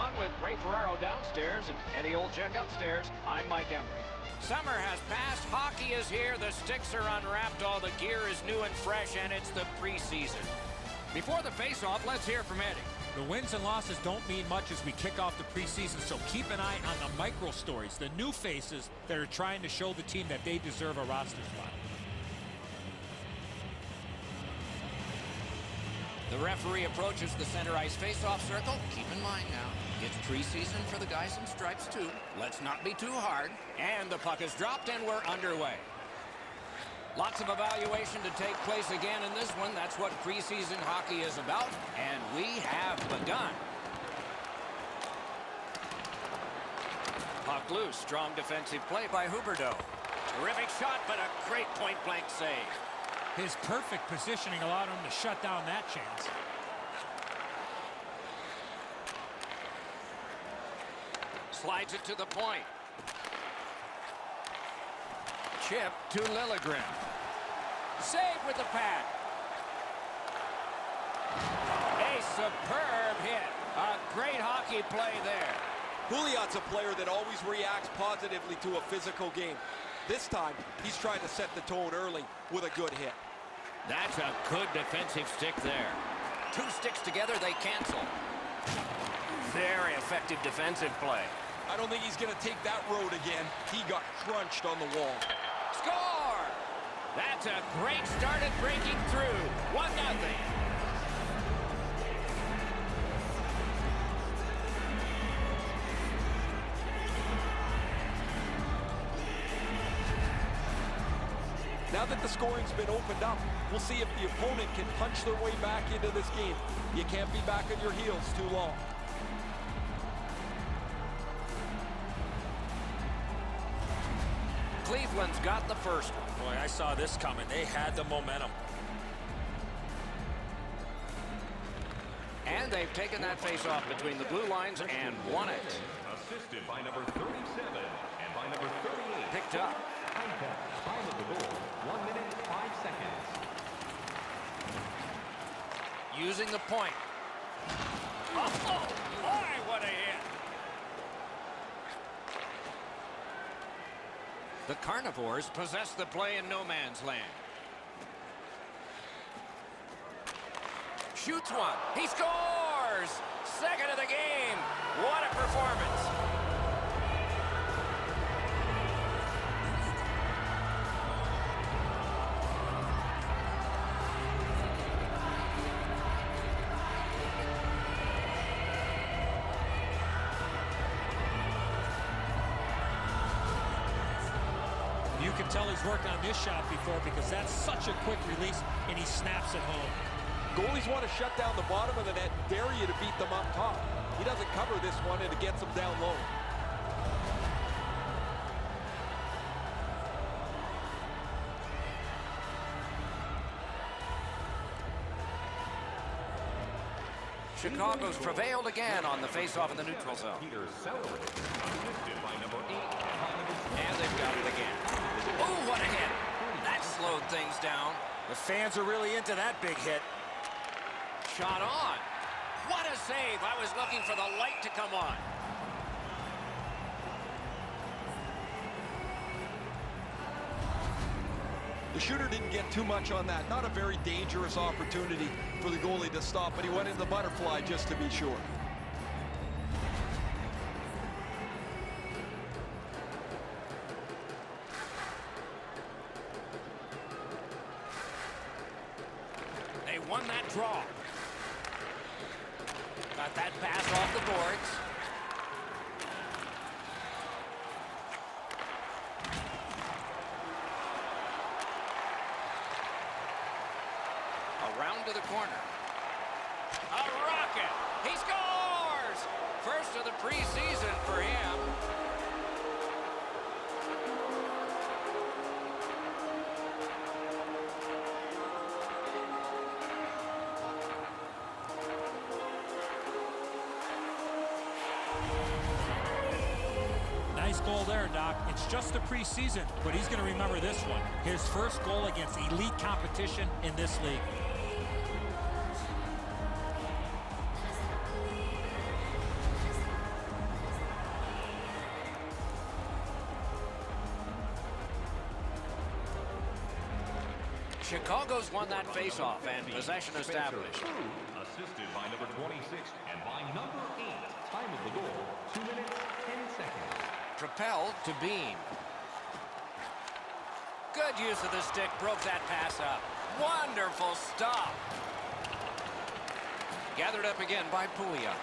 on with Ray Ferraro downstairs and Eddie Olczyk upstairs. I'm Mike Emery. Summer has passed, hockey is here, the sticks are unwrapped, all the gear is new and fresh, and it's the preseason. Before the face-off, let's hear from Eddie. The wins and losses don't mean much as we kick off the preseason, so keep an eye on the micro stories, the new faces that are trying to show the team that they deserve a roster spot. The referee approaches the center ice face-off circle. Keep in mind now, it's preseason for the guys in stripes too. Let's not be too hard. And the puck is dropped and we're underway. Lots of evaluation to take place again in this one. That's what preseason hockey is about, and we have begun. Puck loose, strong defensive play by Huberdeau. Terrific shot, but a great point-blank save. His perfect positioning allowed him to shut down that chance. Slides it to the point. Chip to Liljegren. Save with the pad. A superb hit. A great hockey play there. Pouliot's a player that always reacts positively to a physical game. This time, he's trying to set the tone early with a good hit. That's a good defensive stick there. Two sticks together, they cancel. Very effective defensive play. I don't think he's going to take that road again. He got crunched on the wall. Score! That's a great start at breaking through. 1-0. Now that the scoring's been opened up, we'll see if the opponent can punch their way back into this game. You can't be back on your heels too long. Cleveland's got the first one. Boy, I saw this coming. They had the momentum. And they've taken that face-off between the blue lines and won it. Assisted by number 37 and by number 38. Picked up. Time of the goal, 1 minute, 5 seconds. Using the point. Oh, boy, what a hit. The Carnivores possess the play in no man's land. Shoots one. He scores! Second of the game. What a performance. You can tell he's worked on this shot before because that's such a quick release, and he snaps it home. Goalies want to shut down the bottom of the net, dare you to beat them up top. He doesn't cover this one, and it gets them down low. Chicago's prevailed again on the face-off in the neutral zone. Peter Sellery, assisted by number 8 And they've got it again. Oh, what a hit. That slowed things down. The fans are really into that big hit. Shot on. What a save. I was looking for the light to come on. The shooter didn't get too much on that. Not a very dangerous opportunity for the goalie to stop, but he went in the butterfly just to be sure. They won that draw. Got that pass off the boards. Around to the corner. A rocket. He scores! First of the preseason for him. Nice goal there, Doc. It's just the preseason, but he's going to remember this one. His first goal against elite competition in this league. Chicago's won that faceoff and possession established. Assisted by number 26 and by number 8. Time of the goal, 2 minutes, 10 seconds. Propelled to Bean. Good use of the stick, broke that pass up. Wonderful stop. Gathered up again by Puglia.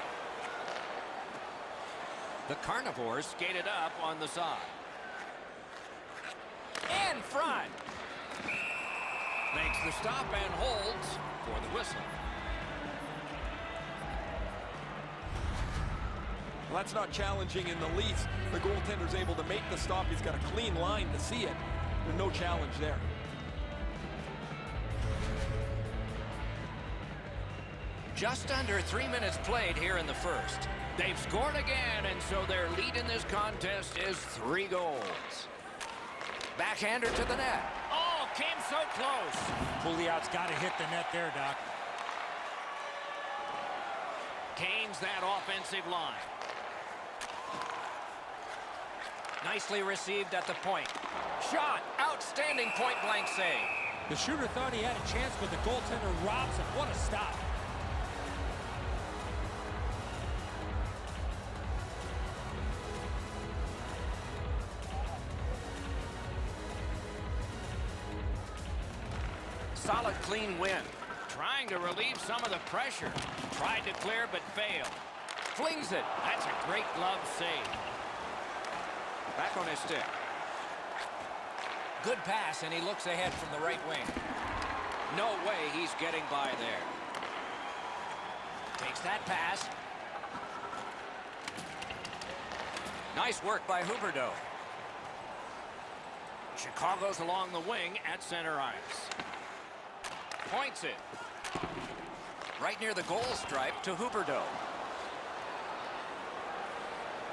The Carnivores skated up on the side. In front. Makes the stop and holds for the whistle. Well, that's not challenging in the least. The goaltender's able to make the stop. He's got a clean line to see it. There's no challenge there. Just under 3 minutes played here in the first. They've scored again, and so their lead in this contest is 3 goals. Backhander to the net. Oh, came so close. Pouliot's got to hit the net there, Doc. Gains that offensive line. Nicely received at the point. Shot. Outstanding point-blank save. The shooter thought he had a chance, but the goaltender robs him. What a stop. Solid, clean win. Trying to relieve some of the pressure. Tried to clear, but failed. Flings it. That's a great glove save. Back on his stick. Good pass, and he looks ahead from the right wing. No way he's getting by there. Takes that pass. Nice work by Huberdeau. Chicago's along the wing at center ice. Points it. Right near the goal stripe to Huberdeau.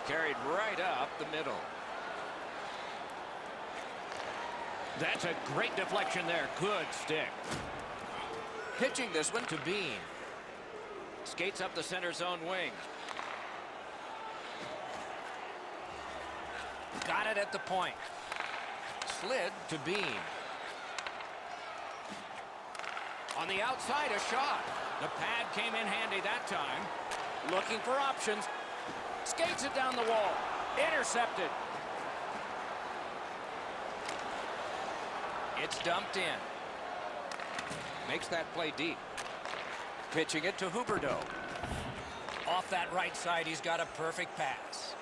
Carried right up the middle. That's a great deflection there. Good stick. Pitching this one to Bean. Skates up the center zone wing. Got it at the point. Slid to Bean. On the outside, a shot. The pad came in handy that time. Looking for options. Skates it down the wall. Intercepted. It's dumped in. Makes that play deep. Pitching it to Huberdeau. Off that right side, he's got a perfect pass.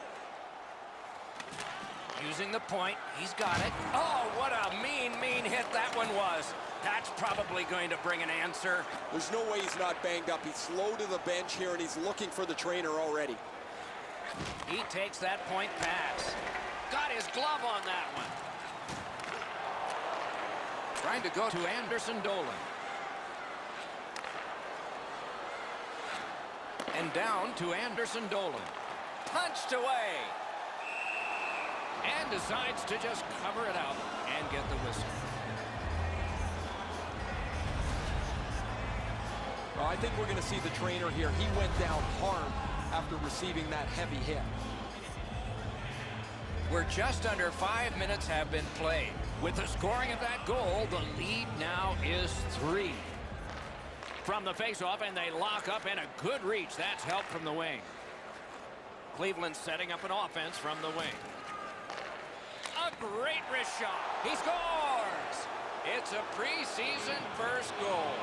Using the point, he's got it. Oh, what a mean hit that one was. That's probably going to bring an answer. There's no way he's not banged up. He's slow to the bench here, and he's looking for the trainer already. He takes that point pass. Got his glove on that one. Trying to go to Anderson Dolan. And down to Anderson Dolan. Punched away. And decides to just cover it out and get the whistle. Well, I think we're going to see the trainer here. He went down hard after receiving that heavy hit. We're just under 5 minutes have been played. With the scoring of that goal, the lead now is 3. From the faceoff, and they lock up in a good reach. That's help from the wing. Cleveland setting up an offense from the wing. A great wrist shot. He scores! It's a preseason first goal.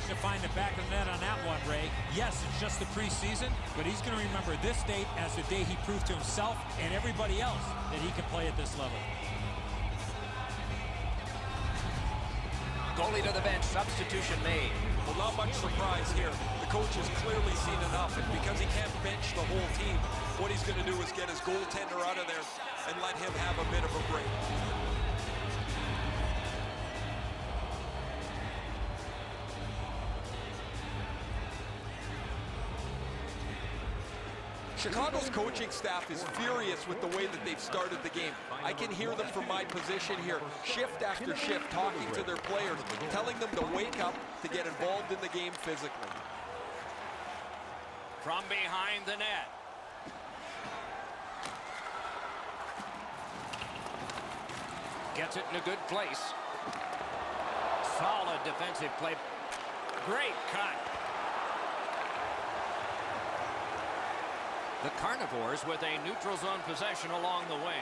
To find the back of the net on that one, Ray. Yes, it's just the preseason, but he's going to remember this date as the day he proved to himself and everybody else that he can play at this level. Goalie to the bench, substitution made. Well, not much surprise here. The coach has clearly seen enough, and because he can't bench the whole team, what he's going to do is get his goaltender out of there and let him have a bit of a break. Chicago's coaching staff is furious with the way that they've started the game. I can hear them from my position here, shift after shift, talking to their players, telling them to wake up, to get involved in the game physically. From behind the net. Gets it in a good place. Solid defensive play. Great cut. The Carnivores with a neutral zone possession along the way.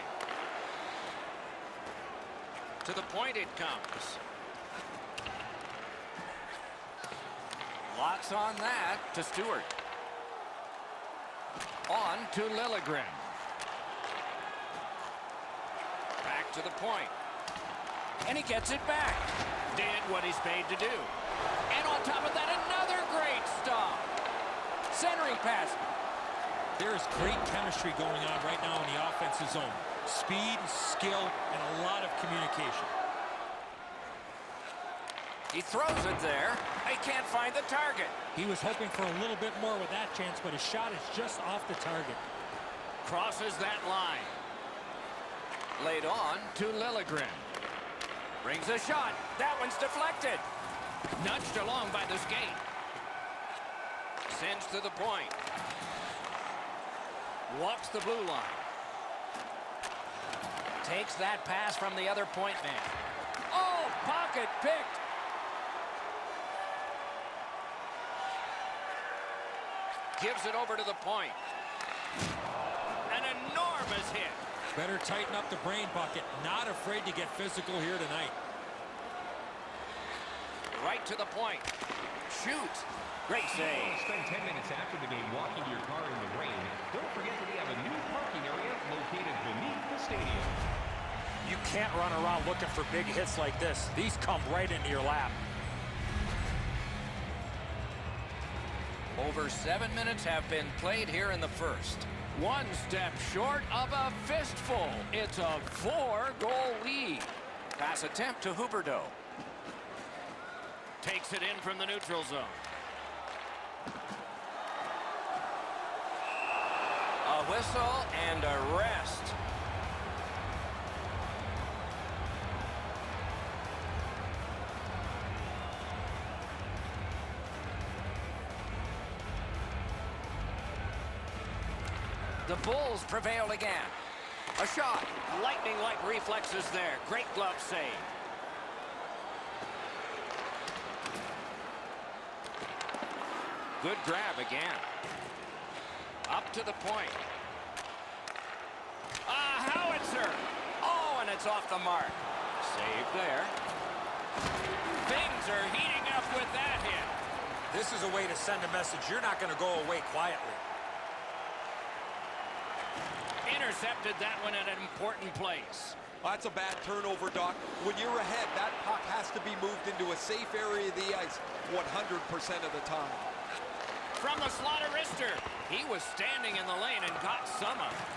To the point it comes. Lots on that to Stewart. On to Liljegren. Back to the point. And he gets it back. Did what he's paid to do. And on top of that, another great stop. Centering pass. There is great chemistry going on right now in the offensive zone. Speed, skill, and a lot of communication. He throws it there. He can't find the target. He was hoping for a little bit more with that chance, but his shot is just off the target. Crosses that line. Laid on to Liljegren. Brings a shot. That one's deflected. Nudged along by the skate. Sends to the point. Walks the blue line. Takes that pass from the other point man. Oh, pocket picked. Gives it over to the point. An enormous hit. Better tighten up the brain bucket. Not afraid to get physical here tonight. Right to the point. Shoots. Great save. Spend 10 minutes after the game walking your car in the rain. Don't forget that we have a new parking area located beneath the stadium. You can't run around looking for big hits like this. These come right into your lap. Over 7 minutes have been played here in the first. One step short of a fistful. It's a 4-goal lead. Pass attempt to Huberdeau. Takes it in from the neutral zone. A whistle and a rest. The Bulls prevail again. A shot. Lightning-like reflexes there. Great glove save. Good grab again. Up to the point. A howitzer. Oh, and it's off the mark. Save there. Things are heating up with that hit. This is a way to send a message. You're not going to go away quietly. Intercepted that one at an important place. That's a bad turnover, Doc. When you're ahead, that puck has to be moved into a safe area of the ice 100% of the time. From the slot of wrister. He was standing in the lane and got some of it.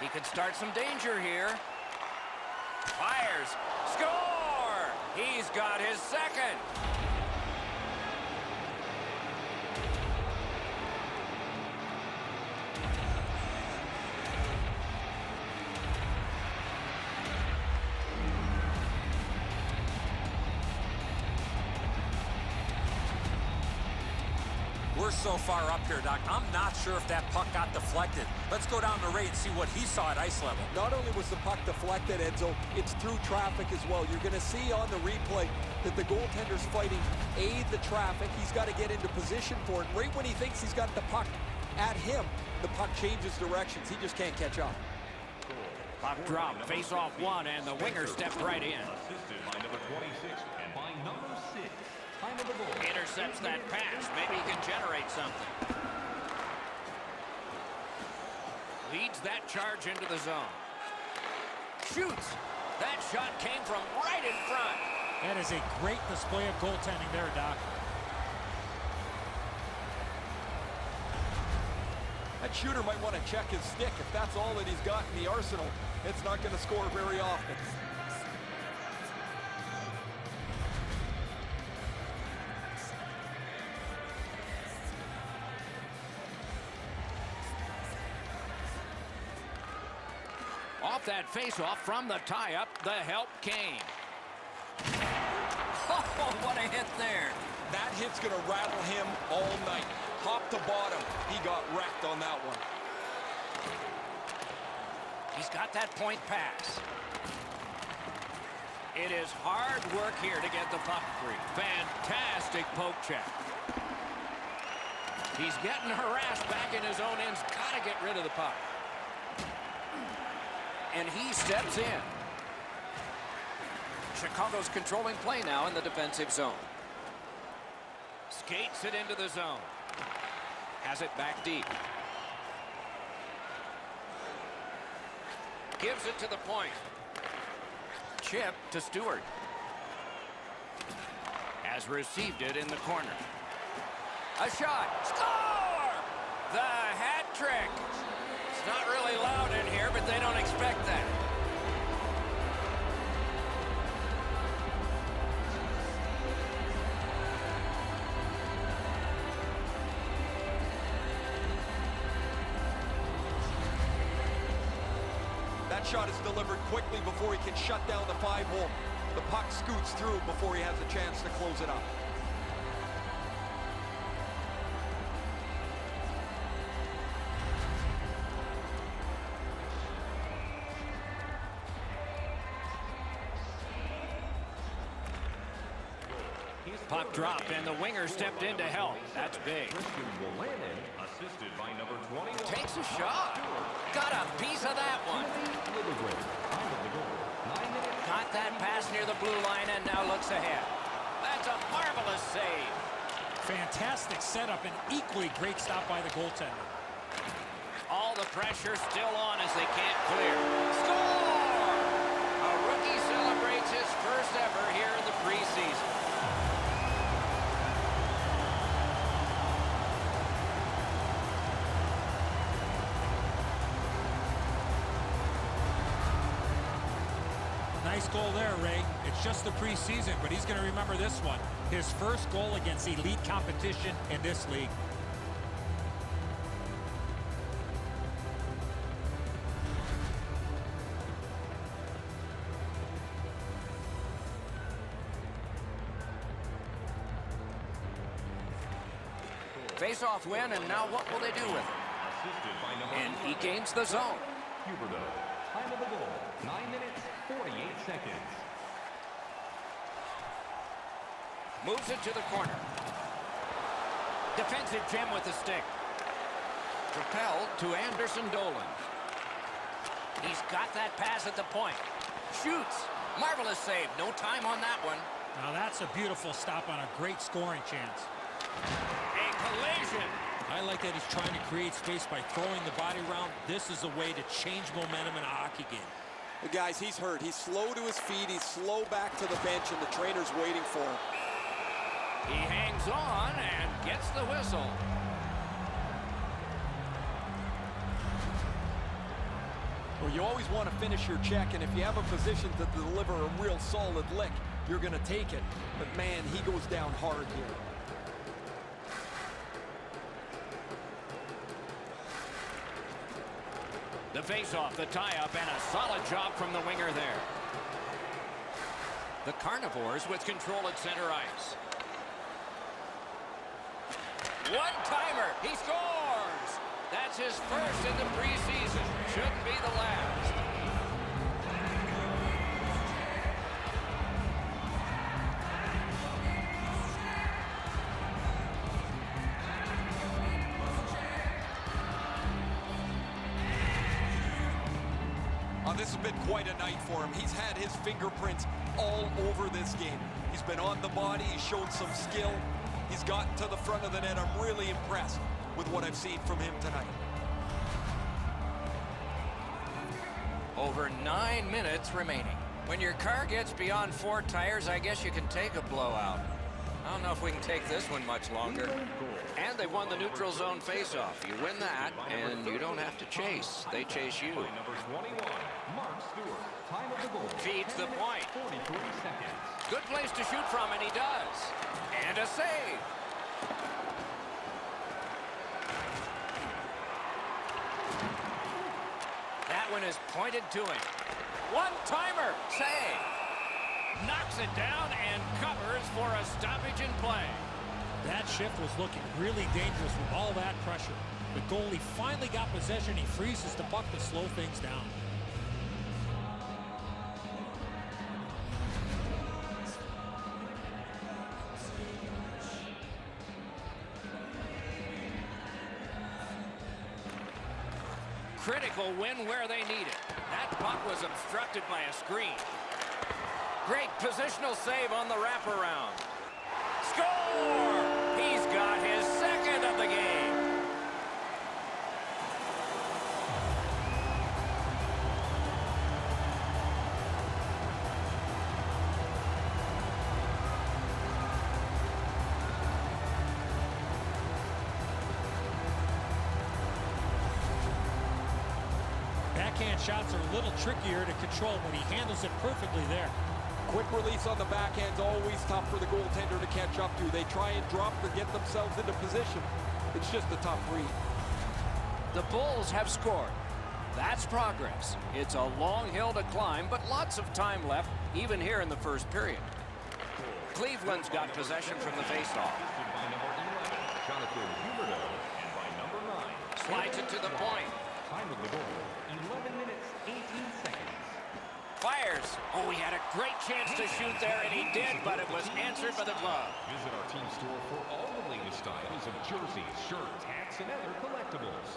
He could start some danger here. Fires. Score! He's got his second. We're so far up here, Doc. I'm not sure if that puck got deflected. Let's go down to Ray and see what he saw at ice level. Not only was the puck deflected, Enzo, it's through traffic as well. You're going to see on the replay that the goaltender's fighting the traffic. He's got to get into position for it. Right when he thinks he's got the puck at him, the puck changes directions. He just can't catch up. Puck drop, face off one, and the winger stepped right in. Assisted by number 26 and by number 6. Time of the goal. Intercepts that pass. Maybe he can generate something. Leads that charge into the zone. Shoots. That shot came from right in front. That is a great display of goaltending there, Doc. That shooter might want to check his stick. If that's all that he's got in the arsenal, it's not going to score very often. off that face-off from the tie-up. The help came. Oh, what a hit there. That hit's going to rattle him all night. Top to bottom, he got wrecked on that one. He's got that point pass. It is hard work here to get the puck free. Fantastic poke check. He's getting harassed back in his own end. Got to get rid of the puck. And he steps in. Chicago's controlling play now in the defensive zone. Skates it into the zone. Has it back deep. Gives it to the point. Chip to Stewart. Has received it in the corner. A shot. Score! The hat trick. It's not really loud in here, but they don't expect that. That shot is delivered quickly before he can shut down the 5-hole. The puck scoots through before he has a chance to close it up. Puck dropped, and the winger stepped in to help. That's big. Assisted by number 21. Takes a shot. Got a piece of that one. Got that pass near the blue line and now looks ahead. That's a marvelous save. Fantastic setup and equally great stop by the goaltender. All the pressure still on as they can't clear. Score! A rookie celebrates his first ever here in the preseason. Nice goal there, Ray. It's just the preseason, but he's going to remember this one. His first goal against elite competition in this league. Face-off win, and now what will they do with it? And he gains the zone. Huberdeau. Time of the goal, 9 minutes, 48 seconds. Moves it to the corner. Defensive gem with the stick. Propelled to Anderson Dolan. He's got that pass at the point. Shoots. Marvelous save. No time on that one. Now that's a beautiful stop on a great scoring chance. A collision. I like that he's trying to create space by throwing the body around. This is a way to change momentum in a hockey game. But guys, he's hurt. He's slow to his feet. He's slow back to the bench, and the trainer's waiting for him. He hangs on and gets the whistle. Well, you always want to finish your check, and if you have a position to deliver a real solid lick, you're going to take it. But man, he goes down hard here. The face-off, the tie-up, and a solid job from the winger there. The Carnivores with control at center ice. One-timer, he scores! That's his first in the preseason. Shouldn't be the last. This has been quite a night for him. He's had his fingerprints all over this game. He's been on the body. He's showed some skill. He's gotten to the front of the net. I'm really impressed with what I've seen from him tonight. Over 9 minutes remaining. When your car gets beyond 4 tires, I guess you can take a blowout. I don't know if we can take this one much longer. And they won the neutral zone face-off. You win that, and you don't have to chase. They chase you. Number 21, Mark Stewart. Time of the goal. Feeds the point. 43 seconds. Good place to shoot from, and he does. And a save. That one one is pointed to him. One-timer. Save. Knocks it down and covers for a stoppage in play. That shift was looking really dangerous with all that pressure. The goalie finally got possession. He freezes the puck to slow things down. Critical win where they need it. That puck was obstructed by a screen. Great positional save on the wraparound. Score! He's got his second of the game. Backhand shots are a little trickier to control, but he handles it perfectly there. Quick release on the backhand's always tough for the goaltender to catch up to. They try and drop or get themselves into position. It's just a tough read. The Bulls have scored. That's progress. It's a long hill to climb, but lots of time left, even here in the first period. Cleveland's got possession from the faceoff. By number 11, Jonathan Huberdeau, and by number 9, Slides it to the point. time of the goal, 11 minutes, 18 seconds. Fires. Oh, he had a great chance to shoot there, and he did, but it was answered by the glove. Visit our team store for all the latest styles of jerseys, shirts, hats, and other collectibles.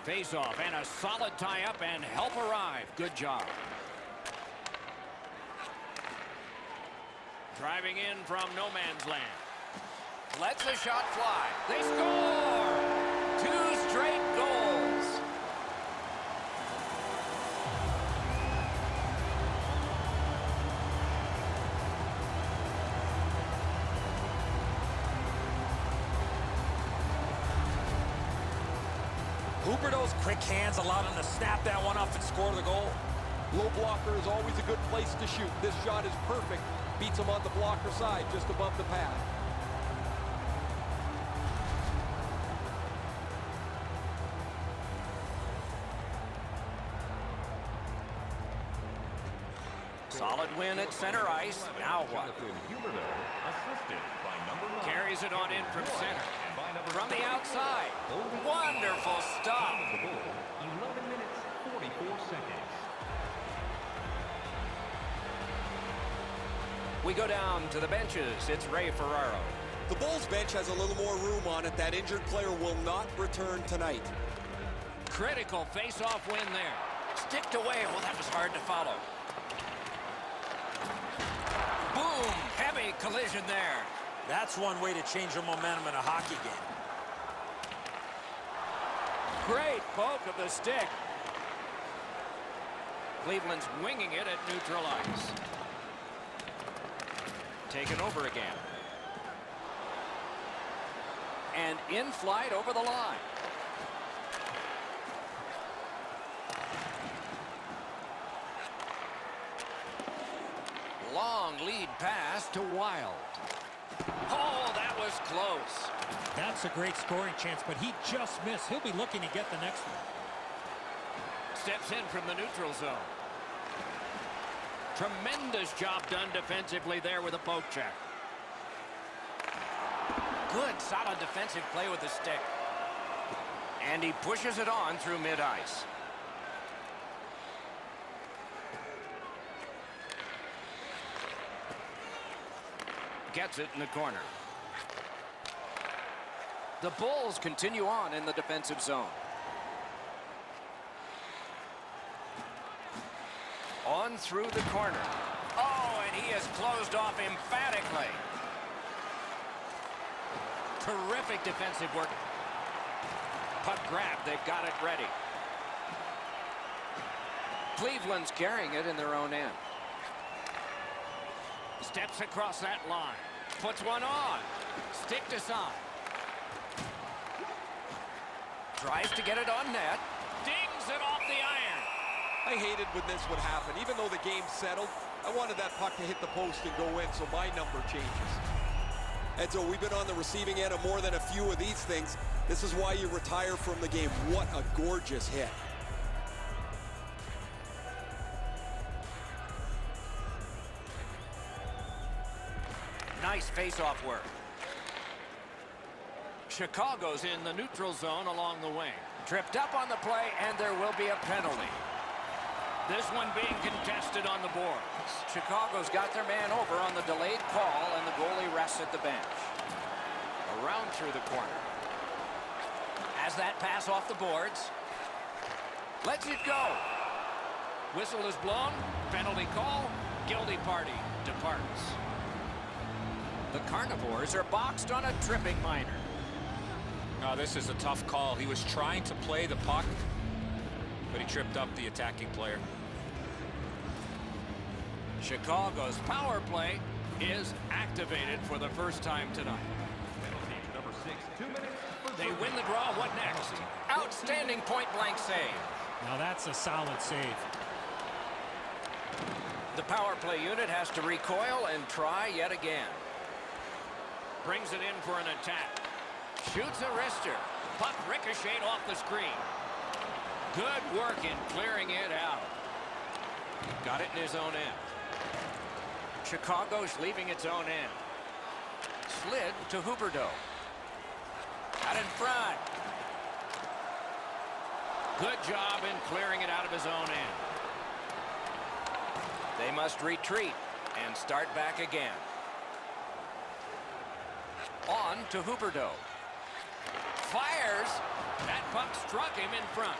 Face-off and a solid tie-up and help arrive. Good job. Driving in from no man's land. Lets the shot fly. They score! 2 straight goals. Huberdeau's quick hands allowed him to snap that one up and score the goal. Low blocker is always a good place to shoot. This shot is perfect. Beats him on the blocker side, just above the pad. Solid win at center ice. Now what? Jonathan Huberdeau, assisted by number 9. Carries it on in from center. And by number From the 7, outside. Wonderful stop. time of the goal, 11 minutes, 44 seconds. We go down to the benches. It's Ray Ferraro. The Bulls bench has a little more room on it. That injured player will not return tonight. Critical face-off win there. Sticked away. Well, that was hard to follow. Boom! Heavy collision there. That's one way to change the momentum in a hockey game. Great poke of the stick. Cleveland's winging it at neutral ice. Taken over again. And in flight over the line. Long lead pass to Wild. Oh, that was close. That's a great scoring chance, but he just missed. He'll be looking to get the next one. Steps in from the neutral zone. Tremendous job done defensively there with a poke check. Good, solid defensive play with the stick. And he pushes it on through mid-ice. Gets it in the corner. The Bulls continue on in the defensive zone. On through the corner. Oh, and he is closed off emphatically. Terrific defensive work. Puck grab, they've got it ready. Cleveland's carrying it in their own end. Steps across that line. Puts one on. Stick to side. Tries to get it on net. Dings it off the iron. I hated when this would happen. Even though the game's settled, I wanted that puck to hit the post and go in, so my number changes. Edzo, we've been on the receiving end of more than a few of these things. This is why you retire from the game. What a gorgeous hit. Nice face-off work. Chicago's in the neutral zone along the wing. Tripped up on the play, and there will be a penalty. This one being contested on the board. Chicago's got their man over on the delayed call, and the goalie rests at the bench. Around through the corner. Has that pass off the boards. Lets it go. Whistle is blown. Penalty call. Guilty party departs. The Carnivores are boxed on a tripping minor. Oh, this is a tough call. He was trying to play the puck, but he tripped up the attacking player. Chicago's power play is activated for the first time tonight. Penalty number 6, 2 minutes. They win the draw. What next? Outstanding point-blank save. Now that's a solid save. The power play unit has to recoil and try yet again. Brings it in for an attack. Shoots a wrister. Puck ricocheted off the screen. Good work in clearing it out. Got it in his own end. Chicago's leaving its own end. Slid to Huberdeau. Out in front. Good job in clearing it out of his own end. They must retreat and start back again. On to Huberdeau. Fires. That puck struck him in front.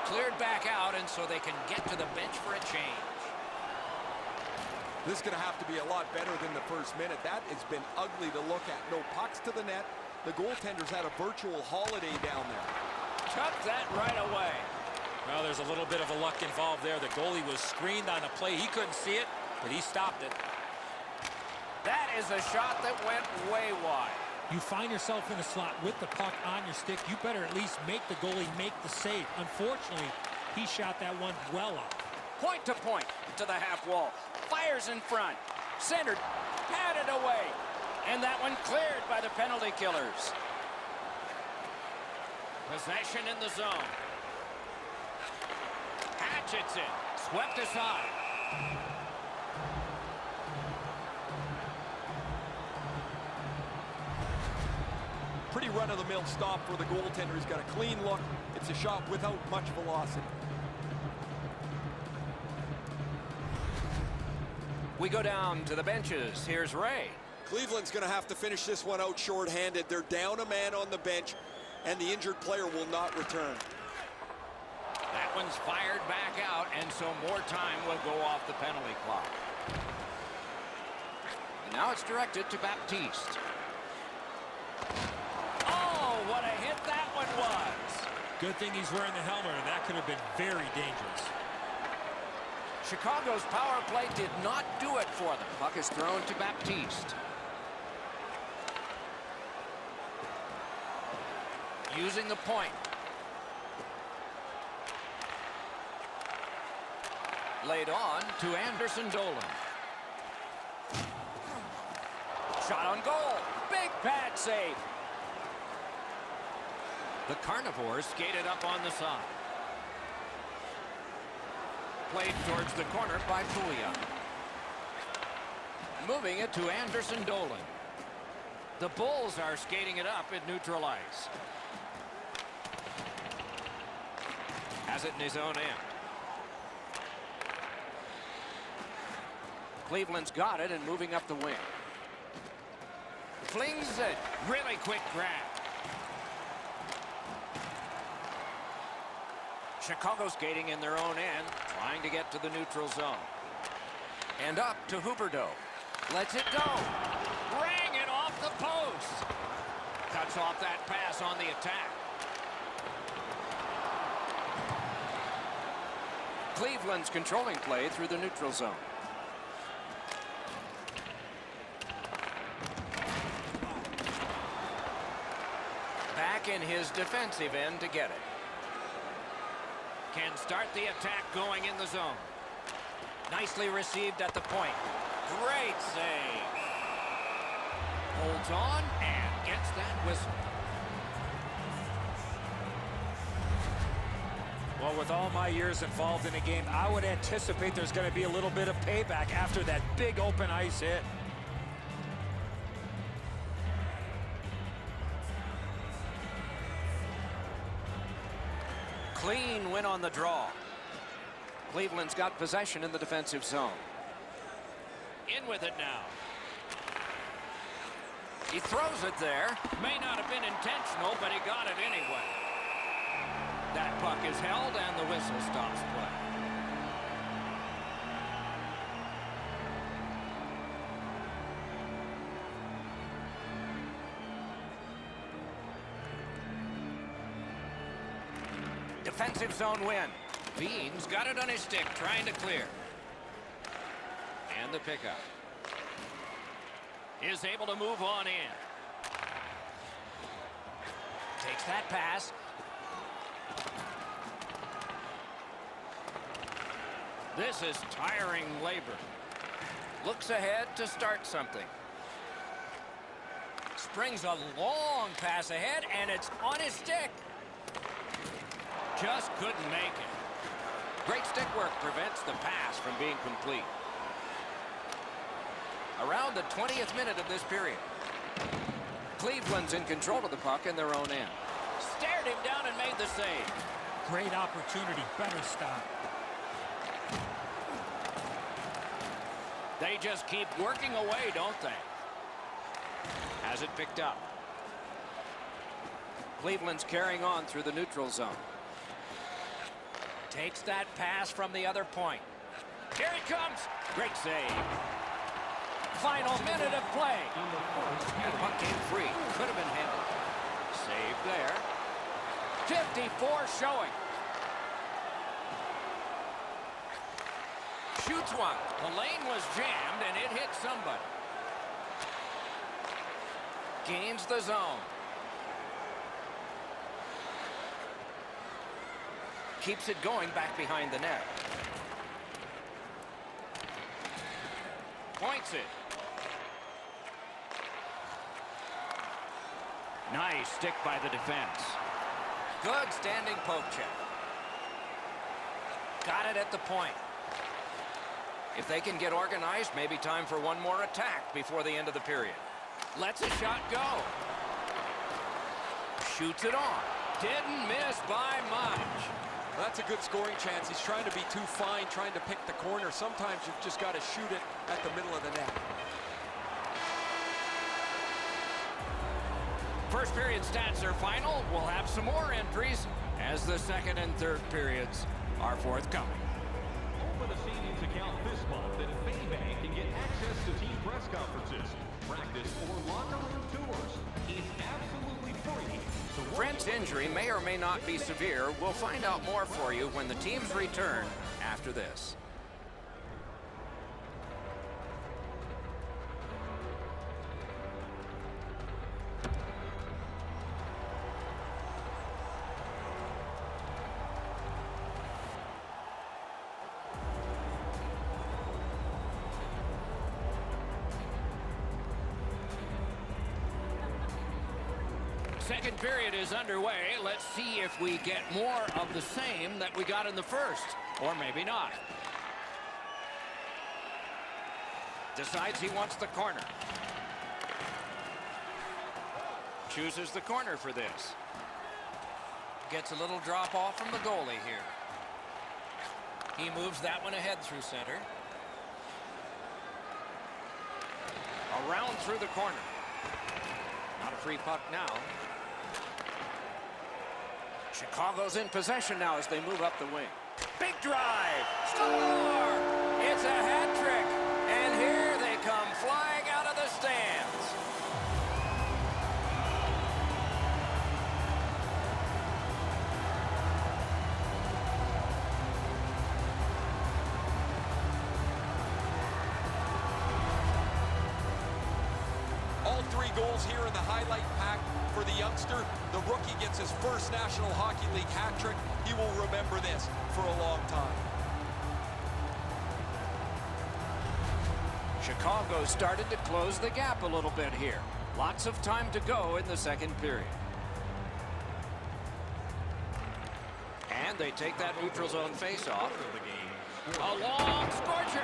Cleared back out, and so they can get to the bench for a change. This is going to have to be a lot better than the first minute. That has been ugly to look at. No pucks to the net. The goaltender's had a virtual holiday down there. Took that right away. Well, there's a little bit of a luck involved there. The goalie was screened on a play. He couldn't see it, but he stopped it. That is a shot that went way wide. You find yourself in a slot with the puck on your stick, you better at least make the goalie make the save. Unfortunately, he shot that one well off. Point to point to the half wall. Fires in front. Centered. Patted away. And that one cleared by the penalty killers. Possession in the zone. Hatchets it. Swept aside. Pretty run-of-the-mill stop for the goaltender. He's got a clean look. It's a shot without much velocity. We go down to the benches. Here's Ray. Cleveland's going to have to finish this one out short-handed. They're down a man on the bench, and the injured player will not return. That one's fired back out, and so more time will go off the penalty clock. And now it's directed to Baptiste. Oh, what a hit that one was. Good thing he's wearing the helmet, or that could have been very dangerous. Chicago's power play did not do it for them. Puck is thrown to Baptiste. Using the point. Laid on to Anderson Dolan. Shot on goal. Big pad save. The Carnivores skated up on the side. Played towards the corner by Pouliot. Moving it to Anderson Dolan. The Bulls are skating it up at neutral ice. Has it in his own end. Cleveland's got it and moving up the wing. Flings it. Really quick grab. Chicago skating in their own end, trying to get to the neutral zone. And up to Huberdeau. Lets it go. Rang it off the post. Cuts off that pass on the attack. Cleveland's controlling play through the neutral zone. Back in his defensive end to get it. Can start the attack going in the zone. Nicely received at the point. Great save. Holds on and gets that whistle. Well, with all my years involved in a game, I would anticipate there's going to be a little bit of payback after that big open ice hit. Clean win on the draw. Cleveland's got possession in the defensive zone. In with it now. He throws it there. May not have been intentional, but he got it anyway. That puck is held and the whistle stops play. Defensive zone win. Bean's got it on his stick, trying to clear. And the pickup. Is able to move on in. Takes that pass. This is tiring labor. Looks ahead to start something. Springs a long pass ahead, and it's on his stick. Just couldn't make it. Great stick work prevents the pass from being complete. Around the 20th minute of this period. Cleveland's in control of the puck in their own end. Stared him down and made the save. Great opportunity. Better stop. They just keep working away, don't they? Has it picked up. Cleveland's carrying on through the neutral zone. Takes that pass from the other point. Here he comes. Great save. Final minute of play. And the puck came free. Could have been handled. Save there. 54 showing. Shoots one. The lane was jammed and it hit somebody. Gains the zone. Keeps it going back behind the net. Points it. Nice stick by the defense. Good standing poke check. Got it at the point. If they can get organized, maybe time for one more attack before the end of the period. Lets a shot go. Shoots it on. Didn't miss by much. That's a good scoring chance. He's trying to be too fine, trying to pick the corner. Sometimes you've just got to shoot it at the middle of the net. First period stats are final. We'll have some more entries as the second and third periods are forthcoming. Open a savings account this month at Faybank and get access to team press conferences, practice, or locker room tours. It's absolutely free. So Brent's injury may or may not be severe. We'll find out more for you when the teams return after this. Second period is underway. Let's see if we get more of the same that we got in the first, or maybe not. Decides he wants the corner. Chooses the corner for this. Gets a little drop off from the goalie here. He moves that one ahead through center. Around through the corner. Not a free puck now. Chicago's in possession now as they move up the wing. Big drive. Score! It's a hat trick. And here they come flying out of the stands. All three goals here in the highlight pack for the youngster. The rookie gets his first National Hockey League hat trick. He will remember this for a long time. Chicago started to close the gap a little bit here. Lots of time to go in the second period. And they take that neutral zone face-off. A long scorcher.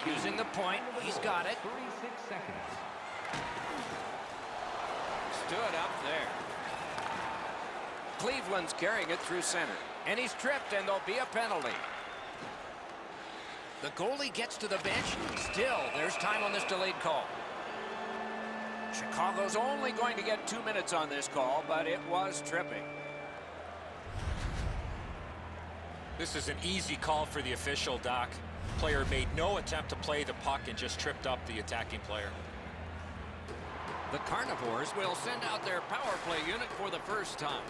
Using the point, he's got it. 36 seconds. Stood up there. Cleveland's carrying it through center. And he's tripped, and there'll be a penalty. The goalie gets to the bench. Still, there's time on this delayed call. Chicago's only going to get 2 minutes on this call, but it was tripping. This is an easy call for the official, Doc. Player made no attempt to play the puck and just tripped up the attacking player. The Carnivores will send out their power play unit for the first time.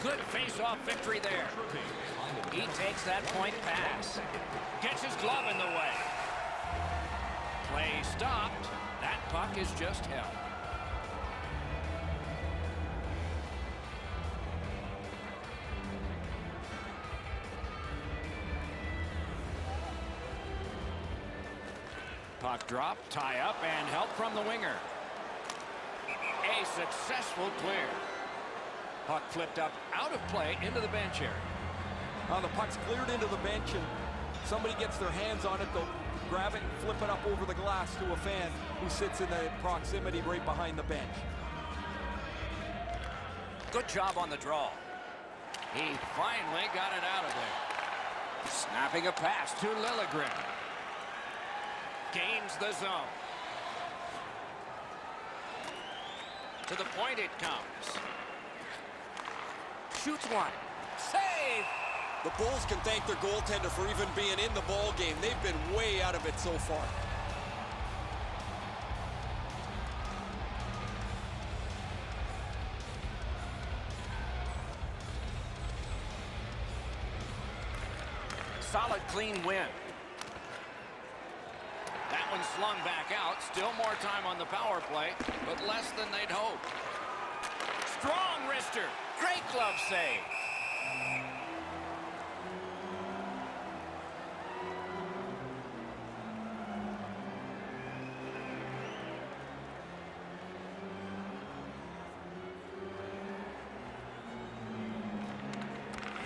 Good face-off victory there. He takes that point pass. Gets his glove in the way. Play stopped. That puck is just held. Puck drop, tie up, and help from the winger. A successful clear. Puck flipped up out of play into the bench area. Now the puck's cleared into the bench, and somebody gets their hands on it. They'll grab it and flip it up over the glass to a fan who sits in the proximity right behind the bench. Good job on the draw. He finally got it out of there. Snapping a pass to Liljegren. Gains the zone. To the point it comes. Shoots one. Save! The Bulls can thank their goaltender for even being in the ball game. They've been way out of it so far. Solid, clean win. That one slung back out. Still more time on the power play, but less than they'd hoped. Strong wrister. Great glove save.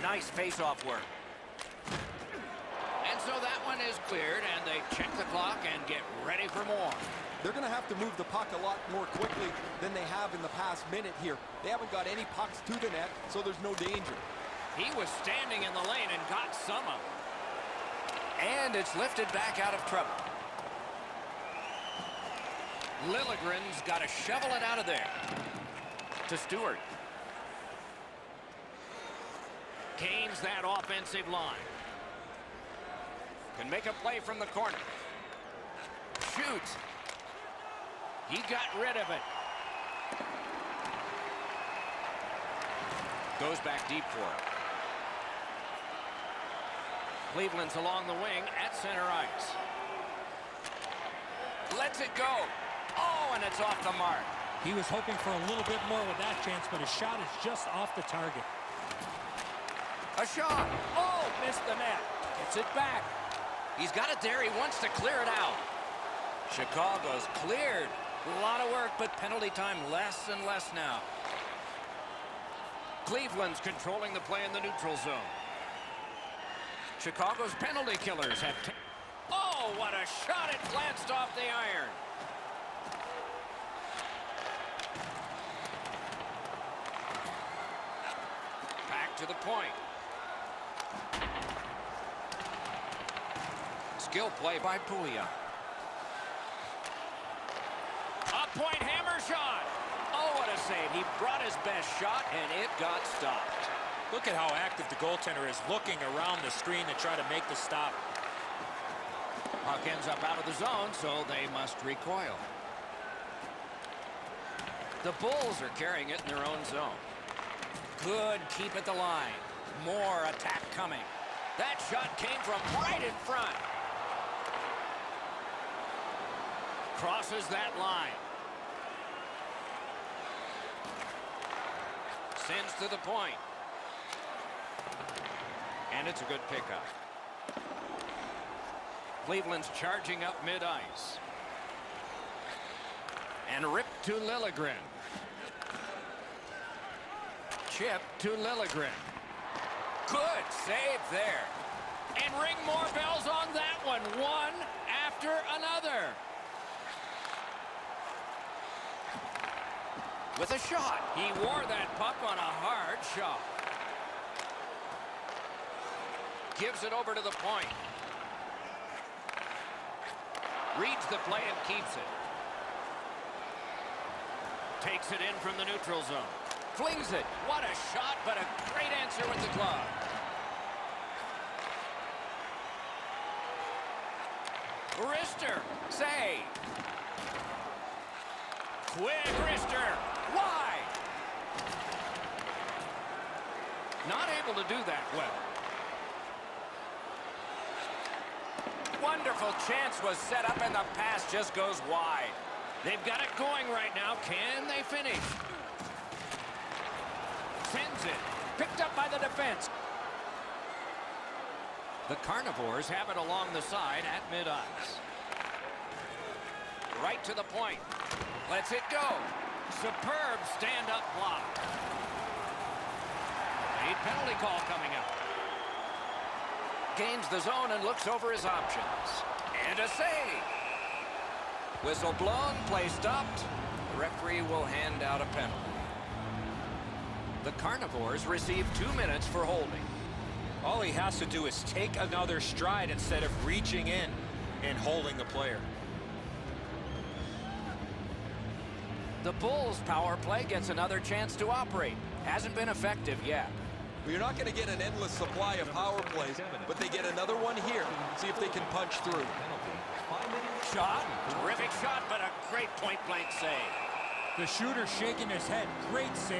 Nice face-off work. And so that one is cleared, and they check the clock and get ready for more. They're going to have to move the puck a lot more quickly than they have in the past minute here. They haven't got any pucks to the net, so there's no danger. He was standing in the lane and got some of it. And it's lifted back out of trouble. Liljegren's got to shovel it out of there. To Stewart. Gains that offensive line. Can make a play from the corner. Shoots. He got rid of it. Goes back deep for it. Cleveland's along the wing at center ice. Lets it go. Oh, and it's off the mark. He was hoping for a little bit more with that chance, but his shot is just off the target. A shot. Oh, missed the net. Gets it back. He's got it there. He wants to clear it out. Chicago's cleared. A lot of work, but penalty time less and less now. Cleveland's controlling the play in the neutral zone. Chicago's penalty killers have... Oh, what a shot! It glanced off the iron. Back to the point. Skill play by Pouliot. A point hammer shot. Oh, what a save. He brought his best shot, and it got stopped. Look at how active the goaltender is, looking around the screen to try to make the stop. Puck ends up out of the zone, so they must recoil. The Bulls are carrying it in their own zone. Good keep at the line. More attack coming. That shot came from right in front. Crosses that line. Sends to the point. And it's a good pickup. Cleveland's charging up mid-ice. And ripped to Liljegren. Chip to Liljegren. Good save there. And ring more bells on that one. One after another. With a shot. He wore that puck on a hard shot. Gives it over to the point. Reads the play and keeps it. Takes it in from the neutral zone. Flings it. What a shot, but a great answer with the glove. Wrister. Save. Quick wrister. Wide. Not able to do that well. Wonderful chance was set up and the pass just goes wide. They've got it going right now. Can they finish? Sends it. Picked up by the defense. The Carnivores have it along the side at mid-ice. Right to the point. Lets it go. Superb stand-up block. A penalty call coming up. Gains the zone and looks over his options. And a save. Whistle blown, play stopped. The referee will hand out a penalty. The Carnivores receive 2 minutes for holding. All he has to do is take another stride instead of reaching in and holding the player. The Bulls' power play gets another chance to operate. Hasn't been effective yet. Well, you're not going to get an endless supply of power plays, but they get another one here. See if they can punch through. Shot. Terrific shot, but a great point-blank save. The shooter shaking his head. Great save.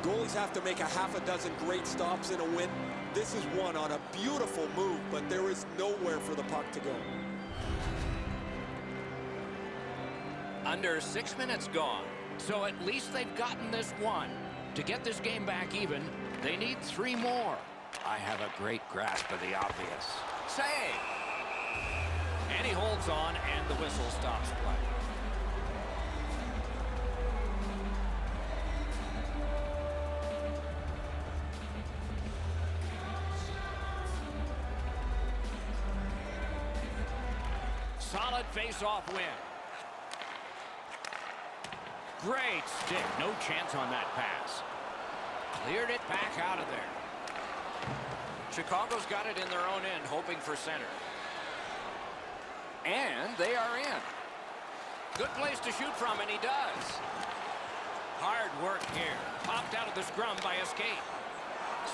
Goalies have to make a half a dozen great stops in a win. This is one on a beautiful move, but there is nowhere for the puck to go. Under 6 minutes gone, so at least they've gotten this one. To get this game back even, they need 3 more. I have a great grasp of the obvious. Save! And he holds on, and the whistle stops play. Solid face-off win. Great stick. No chance on that pass. Cleared it back out of there. Chicago's got it in their own end, hoping for center. And they are in. Good place to shoot from, and he does. Hard work here. Popped out of the scrum by a skate.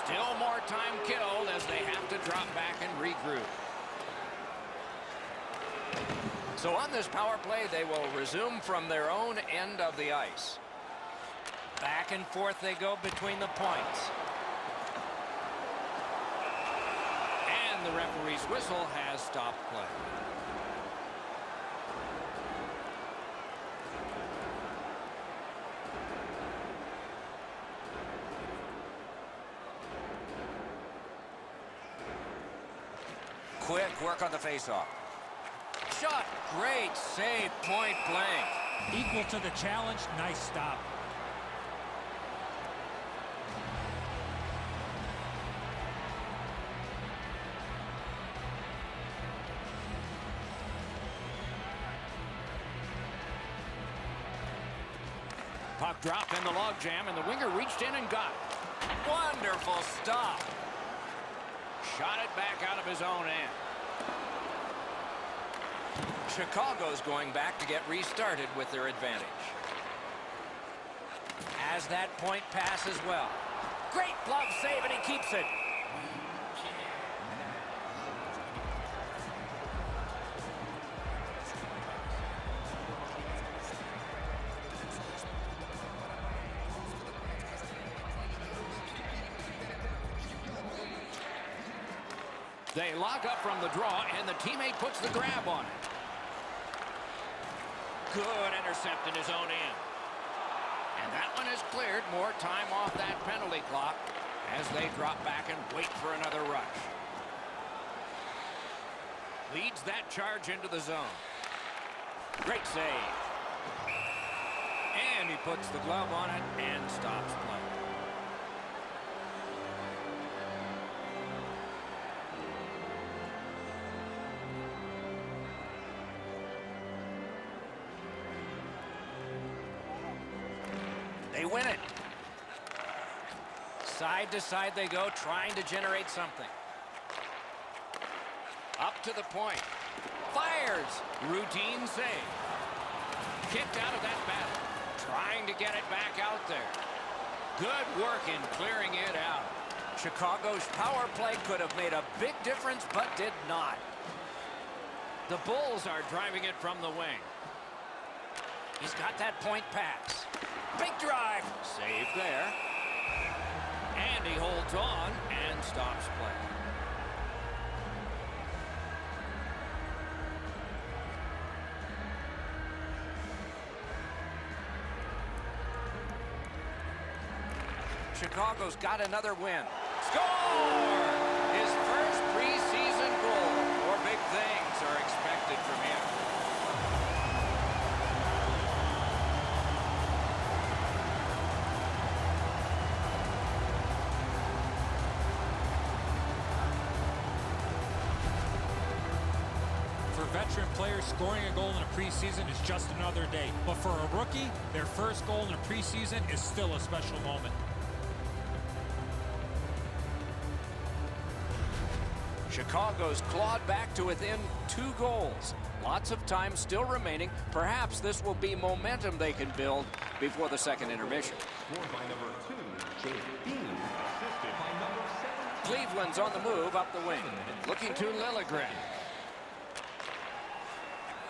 Still more time killed as they have to drop back and regroup. So on this power play, they will resume from their own end of the ice. Back and forth they go between the points. And the referee's whistle has stopped play. Quick work on the faceoff. Shot. Great save, point blank. Equal to the challenge. Nice stop. Puck dropped in the logjam, and the winger reached in and got it. Wonderful stop. Shot it back out of his own end. Chicago's going back to get restarted with their advantage. Has that point pass as well. Great glove save, and he keeps it. They lock up from the draw, and the teammate puts the grab on it. Good intercept in his own end. And that one is cleared. More time off that penalty clock. as they drop back and wait for another rush. Leads that charge into the zone. Great save. And he puts the glove on it and stops play. They win it. Side to side they go, trying to generate something. Up to the point. Fires. Routine save. Kicked out of that battle. Trying to get it back out there. Good work in clearing it out. Chicago's power play could have made a big difference, but did not. The Bulls are driving it from the wing. He's got that point pass. Big drive. Save there. And he holds on and stops play. Chicago's got another win. Score! His first preseason goal. More big things are expected from him. For veteran players, scoring a goal in a preseason is just another day. But for a rookie, their first goal in a preseason is still a special moment. Chicago's clawed back to within 2 goals. Lots of time still remaining. Perhaps this will be momentum they can build before the second intermission. Scored by number 2, Jake Bean, assisted by number 17. Cleveland's on the move up the wing. Looking to Liljegren.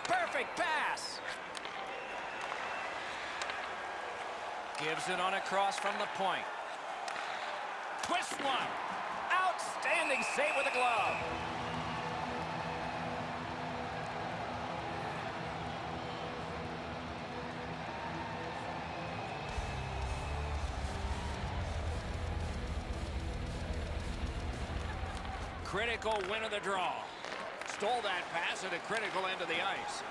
Perfect pass. Gives it on a cross from the point. Twist one. Outstanding save with a glove. Critical win of the draw. Stole that pass at a critical end of the ice.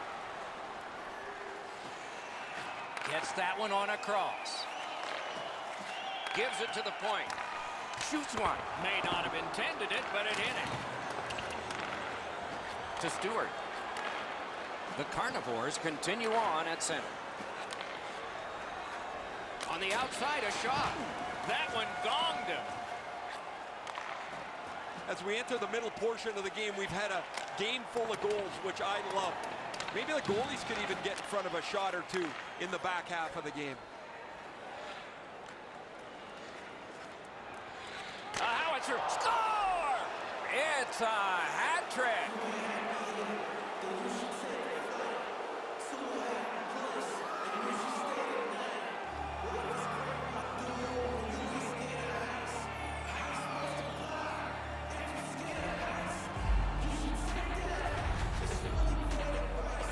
Gets that one on a cross. Gives it to the point. Shoots one. May not have intended it, but it hit it. To Stewart. The Carnivores continue on at center. On the outside, a shot. That one gonged him. As we enter the middle portion of the game, we've had a game full of goals, which I love. Maybe the goalies could even get in front of a shot or two in the back half of the game. A howitzer. Score! It's a hat trick.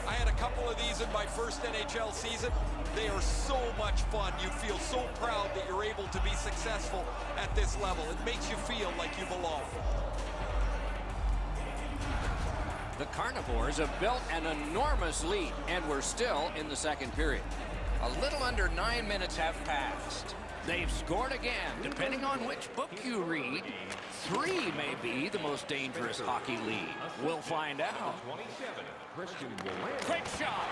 I had a couple of these in my first NHL season. They are so much fun. You feel so proud that you're able to be successful at this level. It makes you feel like you belong. The Carnivores have built an enormous lead, and we're still in the second period. A little under 9 minutes have passed. They've scored again. Depending on which book you read, 3 may be the most dangerous hockey league. We'll find out. 27, Quick shot.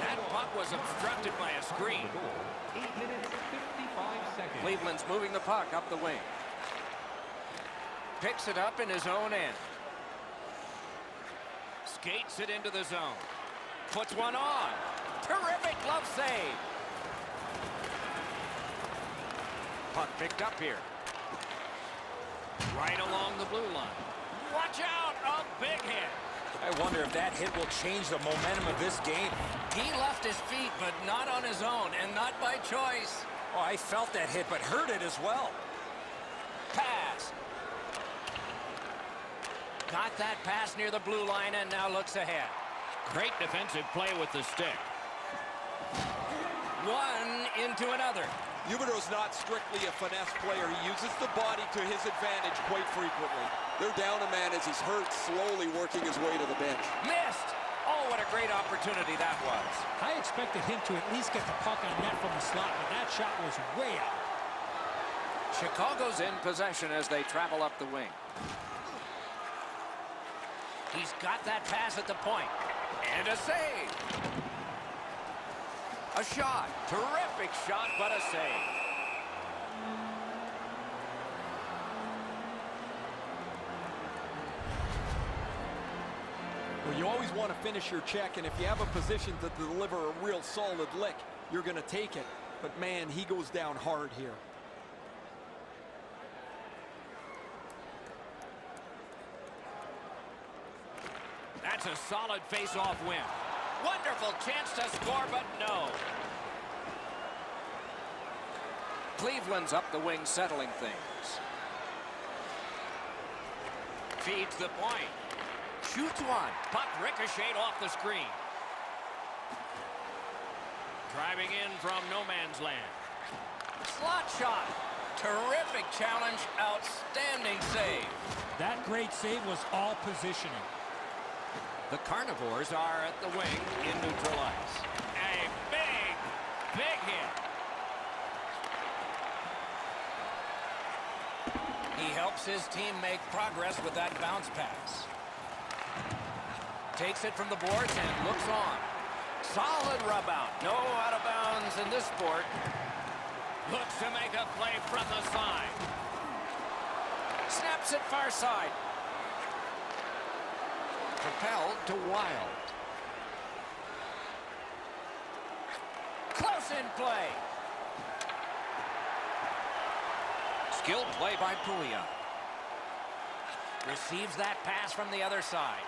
That puck was obstructed by a screen. 8 minutes, 55 seconds. Cleveland's moving the puck up the wing. Picks it up in his own end. Skates it into the zone. Puts one on. Terrific glove save. Puck picked up here. Right along the blue line. Watch out, a big hit. I wonder if that hit will change the momentum of this game. He left his feet, but not on his own, and not by choice. Oh, I felt that hit, but heard it as well. Pass. Got that pass near the blue line and now looks ahead. Great defensive play with the stick. One into another. Huberdeau's not strictly a finesse player. He uses the body to his advantage quite frequently. They're down a man as he's hurt, slowly working his way to the bench. Missed. Oh, what a great opportunity that was. I expected him to at least get the puck on net from the slot, but that shot was way out. Chicago's in possession as they travel up the wing. He's got that pass at the point. And a save. A shot. Terrific shot, but a save. Well, you always want to finish your check, and if you have a position to deliver a real solid lick, you're going to take it. But, man, he goes down hard here. That's a solid face-off win. Wonderful chance to score, but no. Cleveland's up the wing, settling things. Feeds the point. Shoots one. Puck ricocheted off the screen. Driving in from no man's land. Slot shot. Terrific challenge. Outstanding save. That great save was all positioning. The Carnivores are at the wing in neutral ice. A big, big hit. He helps his team make progress with that bounce pass. Takes it from the boards and looks on. Solid rub out. No out of bounds in this sport. Looks to make a play from the side. Snaps it far side. Propelled to Wild. Close in play. Skilled play by Pouliot. Receives that pass from the other side.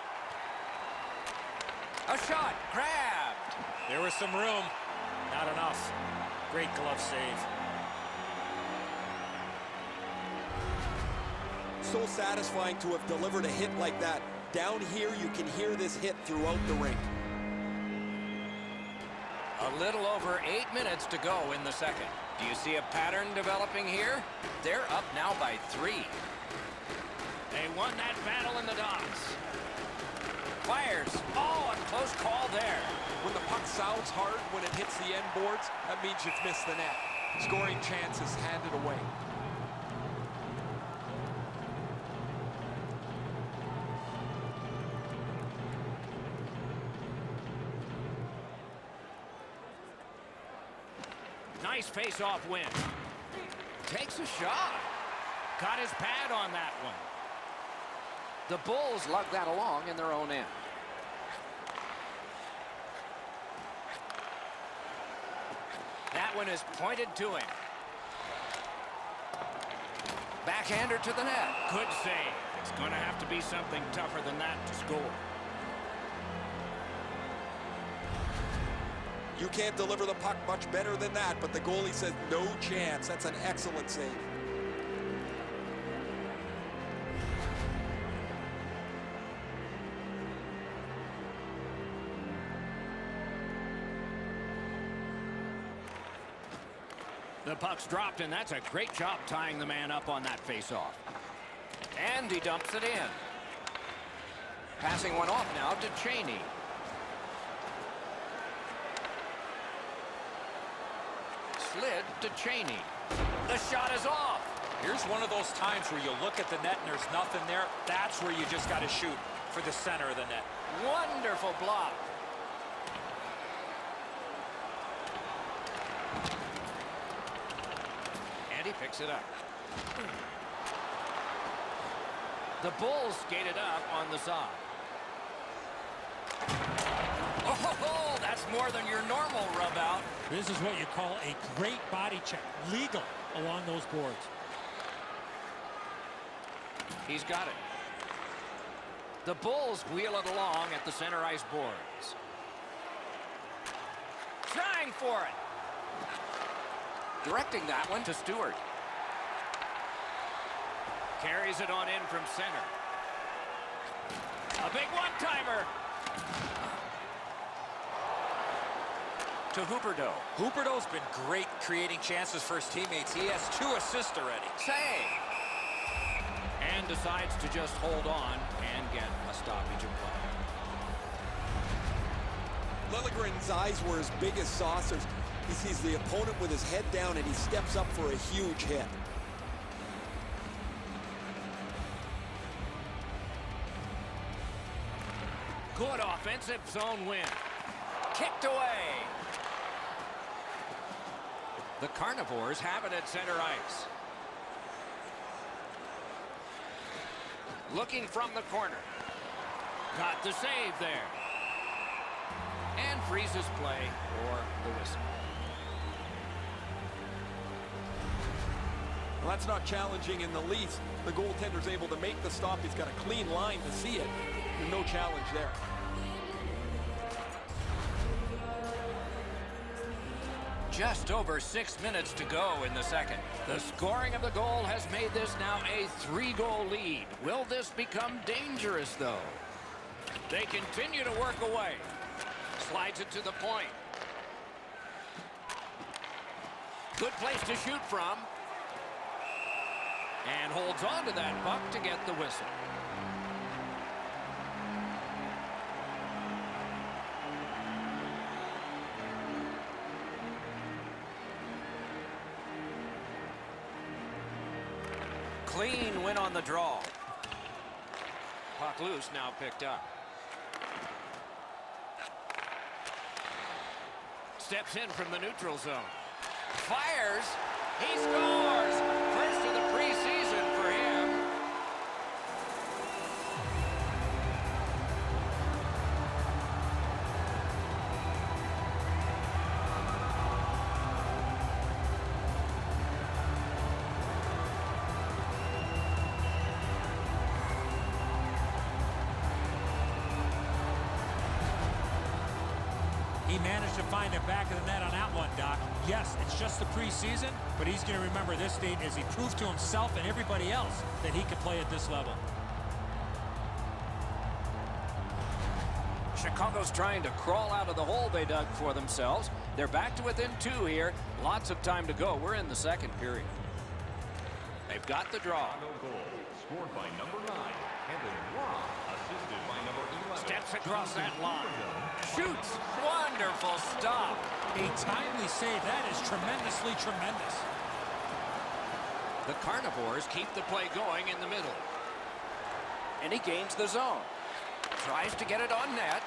A shot. Grabbed. There was some room. Not enough. Great glove save. So satisfying to have delivered a hit like that. Down here, you can hear this hit throughout the rink. A little over 8 minutes to go in the second. Do you see a pattern developing here? They're up now by 3. They won that battle in the docks. Fires. Oh, a close call there. When the puck sounds hard when it hits the end boards, that means you've missed the net. Scoring chances handed away. Nice face-off win. Takes a shot. Got his pad on that one. The Bulls lug that along in their own end. That one is pointed to him. Backhander to the net. Good save. It's going to have to be something tougher than that to score. You can't deliver the puck much better than that, but the goalie says no chance. That's an excellent save. The puck's dropped, and that's a great job tying the man up on that face-off. And he dumps it in. Passing one off now to Cheney. Slid to Cheney. The shot is off. Here's one of those times where you look at the net and there's nothing there. That's where you just got to shoot for the center of the net. Wonderful block. And he picks it up. The Bulls skated up on the side. Oh, that's more than your normal rub out. This is what you call a great body check. Legal along those boards. He's got it. The Bulls wheel it along at the center ice boards. Trying for it. Directing that one to Stewart. Carries it on in from center. A big one-timer. to Huberdeau. Huberdeau's been great creating chances for his teammates. He has 2 assists already. Save! And decides to just hold on and get a stoppage of play. Liljegren's eyes were as big as saucers. He sees the opponent with his head down and he steps up for a huge hit. Good offensive zone win. Kicked away. The Carnivores have it at center ice. Looking from the corner. Got the save there. And freezes play for the whistle. Well, that's not challenging in the least. The goaltender's able to make the stop. He's got a clean line to see it. There's no challenge there. Just over 6 minutes to go in the second. The scoring of the goal has made this now a 3-goal lead. Will this become dangerous, though? They continue to work away. Slides it to the point. Good place to shoot from. And holds on to that puck to get the whistle. Clean win on the draw. Puck loose, now picked up. Steps in from the neutral zone. Fires. He scores. First of the preseason for him. He managed to find the back of the net on that one, Doc. Yes, it's just the preseason, but he's going to remember this date as he proved to himself and everybody else that he can play at this level. Chicago's trying to crawl out of the hole they dug for themselves. They're back to within 2 here. Lots of time to go. We're in the second period. They've got the draw. Goal scored by number 9, and then Rob, assisted by number 11. Steps across that line. Shoots. Wonderful stop. A timely save. That is tremendously tremendous. The Carnivores keep the play going in the middle. And he gains the zone. Tries to get it on net.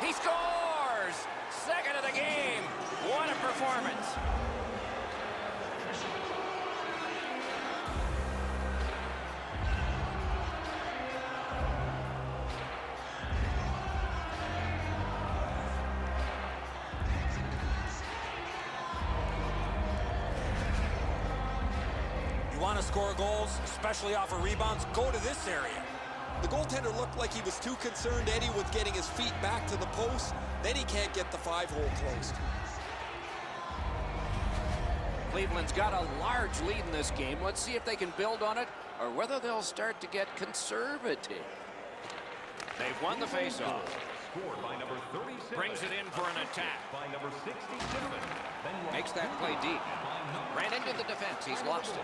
He scores! Second of the game. What a performance. You want to score goals, especially off of rebounds, go to this area. The goaltender looked like he was too concerned, Eddie, with getting his feet back to the post. Then he can't get the 5-hole closed. Cleveland's got a large lead in this game. Let's see if they can build on it or whether they'll start to get conservative. They've won the faceoff. Scored by number 37. Brings it in for an attack. By number 67. Then Makes that play deep. Ran into the defense. He's lost it.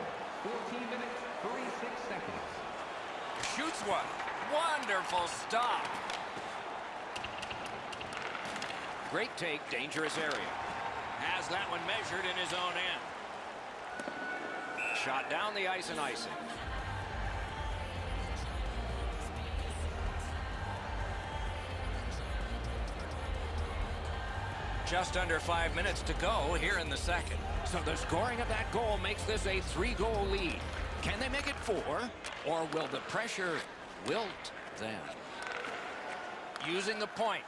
14 minutes, 36 seconds. Shoots one. Wonderful stop. Great take, dangerous area. Has that one measured in his own end. Shot down the ice and icing. Just under 5 minutes to go here in the second. So the scoring of that goal makes this a 3-goal lead. Can they make it 4, or will the pressure wilt them? Using the point.